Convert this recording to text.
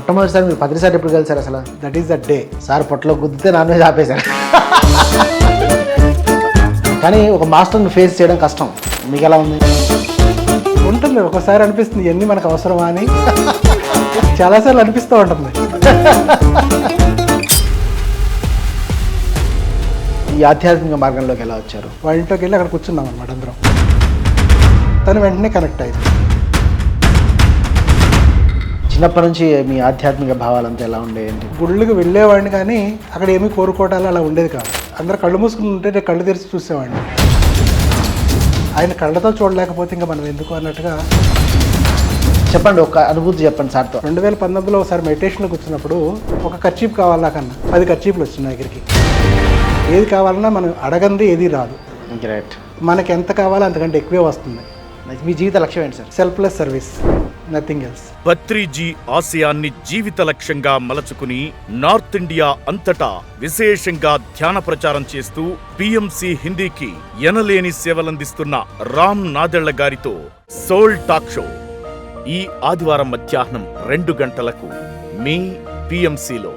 మొట్టమొదటిసారి మీరు పత్రిసారి ఎప్పుడు కలిసారు అసలు? That is the day. Sir పొట్టలో గుద్దితే నాన్ వెజ్ ఆపేశారు. కానీ ఒక మాస్టర్ని ఫేస్ చేయడం కష్టం. మీకు ఎలా ఉంది? ఉంటుంది, ఒకసారి అనిపిస్తుంది ఇవన్నీ మనకు అవసరమా అని. చాలాసార్లు అనిపిస్తూ ఉంటుంది. ఈ ఆధ్యాత్మిక మార్గంలోకి ఎలా వచ్చారు? వాళ్ళ ఇంట్లోకి వెళ్ళి అక్కడ కూర్చున్నాం అనమాట అందరం. తను వెంటనే కనెక్ట్ అయింది. చిన్నప్పటి నుంచి మీ ఆధ్యాత్మిక భావాలంతా ఎలా ఉండేయండి? గుళ్ళకి వెళ్ళేవాడిని కానీ అక్కడ ఏమీ కోరుకోవటాలు అలా ఉండేది కాదు. అందరు కళ్ళు మూసుకుని ఉంటే నేను కళ్ళు తెరిచి చూసేవాడిని. ఆయన కళ్ళతో చూడలేకపోతే ఇంకా మనం ఎందుకు అన్నట్టుగా. చెప్పండి, ఒక అనుభూతి చెప్పండి సార్తో. 2019లో ఒకసారి మెడిటేషన్లో కూర్చున్నప్పుడు ఒక కర్చీప్ కావాలి నాకన్నా. 10 కర్చీపులు వచ్చినాయి దగ్గరికి. ఏది కావాలన్నా మనం అడగంది ఏది రాదు. గ్రేట్. మనకి ఎంత కావాలో అంతకంటే ఎక్కువే వస్తుంది. మీ జీవిత లక్ష్యం ఏంటి sir? Selfless service, nothing else. Patriji ఆశయాన్ని జీవిత లక్ష్యంగా మలచుకుని నార్త్ ఇండియా అంతటా విశేషంగా ధ్యాన ప్రచారం చేస్తూ పిఎంసి హిందీకి ఎనలేని సేవలందిస్తున్న రామ్ నాదెళ్ల గారితో సోల్ టాక్ షో ఈ ఆదివారం మధ్యాహ్నం 2 గంటలకు మీ పిఎంసిలో.